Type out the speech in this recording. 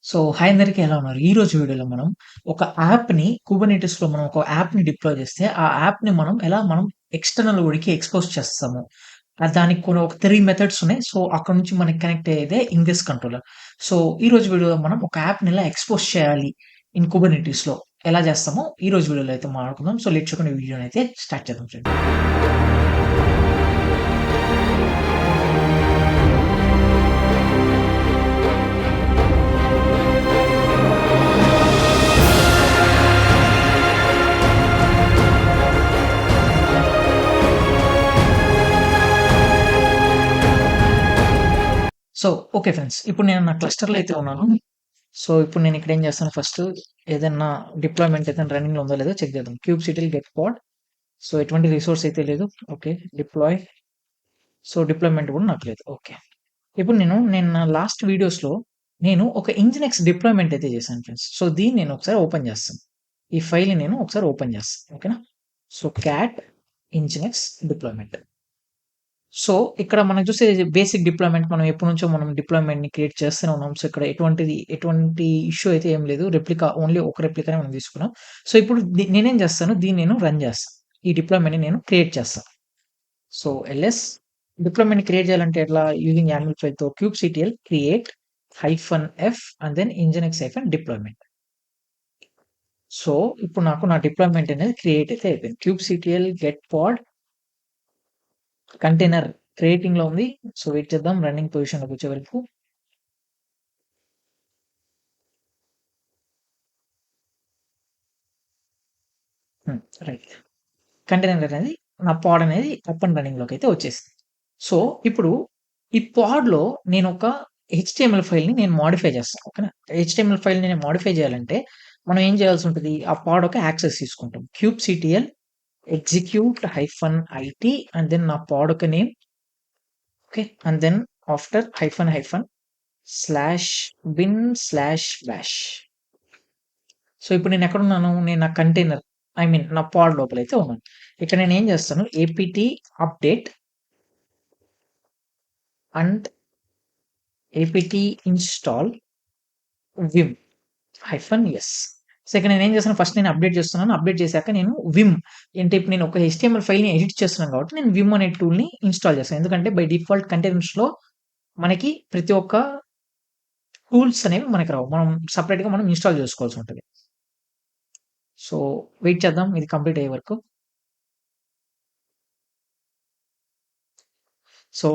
So, hi అందరికి ఎలా ఉన్నారు? ఈరోజు వీడియోలో మనం ఒక యాప్‌ని కుబర్నెటిస్‌లో మనం ఒక యాప్‌ని డిప్లాయ్ చేస్తే, ఆ యాప్‌ని మనం ఎక్స్‌టర్నల్ వరల్డ్‌కి ఎక్స్‌పోజ్ చేస్తాము. దానికి కొన్ని ఒక 3 మెథడ్స్ ఉన్నాయి. సో, అక్కడ నుంచి మనకి కనెక్ట్ అయ్యేదే ఇంగ్రెస్ కంట్రోలర్. సో, ఈరోజు వీడియోలో మనం ఒక యాప్‌ని ఎలా ఎక్స్‌పోజ్ చేయాలి ఇన్ కుబర్నెటిస్‌లో ఎలా చేస్తామో ఈరోజు వీడియోలో అయితే మాట్లాడుకుందాం. సో, లేట్ చేయకుండా వీడియోని అయితే స్టార్ట్ చేద్దాం ఫ్రెండ్స్. So, okay friends. ఇప్పుడు నేను నా క్లస్టర్‌లో అయితే ఉన్నాను. సో, ఇప్పుడు నేను ఇక్కడ ఏం చేస్తాను ఫస్ట్ ఏదన్నా డిప్లాయ్‌మెంట్ ఏదైనా రన్నింగ్‌లో ఉందో లేదో చెక్ చేద్దాం. kubectl get pod. సో, ఎటువంటి రిసోర్స్ అయితే లేదు. ఓకే. డిప్లాయ్. సో, డిప్లాయ్‌మెంట్ కూడా నాకు లేదు. ఓకే. ఇప్పుడు నేను నా లాస్ట్ వీడియోస్‌లో నేను ఒక nginx డిప్లాయ్‌మెంట్ అయితే చేశాను ఫ్రెండ్స్. సో, దీన్ని నేను ఒకసారి ఓపెన్ చేస్తాను. ఈ ఫైల్‌ని నేను ఒకసారి ఓపెన్ చేస్తాను. ఓకేనా? So, cat nginx deployment. So, ఇక్కడ మనకు చూస్తే బేసిక్ డిప్లాయ్‌మెంట్ మనం ఎప్పటినుంచో మనం డిప్లాయ్‌మెంట్‌ని క్రియేట్ చేస్తూనే ఉన్నాం. సో, ఇక్కడ ఎటువంటి ఇష్యూ అయితే ఏం లేదు. రెప్లికా ఓన్లీ ఒక రెప్లికానే మనం తీసుకున్నాం. సో, ఇప్పుడు నేనేం చేస్తాను దీన్ని నేను రన్ చేస్తాను. ఈ డిప్లాయ్‌మెంట్‌ని నేను క్రియేట్ చేస్తాను. సో, ls డిప్లాయ్‌మెంట్ క్రియేట్ చేయాలంటే ఎట్లా యూజింగ్ యామ్ల్ ఫైల్‌తో kubectl create -f and then nginx-డిప్లాయ్‌మెంట్. సో, ఇప్పుడు నాకు నా డిప్లాయ్‌మెంట్ అనేది క్రియేట్ అయితే అయిపోయింది. kubectl get pod కంటైనర్ క్రియేటింగ్‌లో ఉంది. సో, వెయిట్ చేద్దాం రన్నింగ్ పొజిషన్‌లోకి వచ్చే వరకు. హ్మ్. రైట్. కంటైనర్ అనేది నా పాడ్ అనేది అప్ అండ్ రన్నింగ్‌లోకి అయితే వచ్చేసింది. సో, ఇప్పుడు ఈ పాడ్‌లో నేనొక హెచ్‌టీఎంఎల్ ఫైల్‌ని నేను మోడిఫై చేస్తాను. ఓకేనా? హెచ్‌టీఎంఎల్ ఫైల్‌ని నేను మోడిఫై చేయాలంటే మనం ఏం చేయాల్సి ఉంటది? ఆ పాడ్ ఒక యాక్సెస్ తీసుకుంటాం. kubectl execute -it and then నా పాడ్ ఒక name. Okay. And then after --bin/bash. So, ఇప్పుడు నేనెక్కడున్నాను? నేను నా కంటైనర్ ఐ మీన్ నా పాడ్ లోపలైతే ఉన్నాను. ఇక్కడ నేనేం చేస్తాను apt update and apt install vim-s. So, ఇక్కడ నేనేం చేస్తాను ఫస్ట్ నేను అప్డేట్ చేస్తున్నాను. అప్డేట్ చేశాక నేను విమ్ అంటే ఇప్పుడు నేను ఒక హెచ్టీఎంఎల్ ఫైల్‌ని ఎడిట్ చేస్తున్నాను కాబట్టి నేను విమ్ అనే టూల్‌ని ఇన్‌స్టాల్ చేస్తాను. ఎందుకంటే బై డిఫాల్ట్ కంటైనర్స్‌లో మనకి ప్రతి ఒక్క టూల్స్ అనేవి మనకి రావు. మనం సెపరేట్‌గా మనం ఇన్‌స్టాల్ చేసుకోవాల్సి ఉంటది. సో, వెయిట్ చేద్దాం ఇది కంప్లీట్ అయ్యే వరకు. సో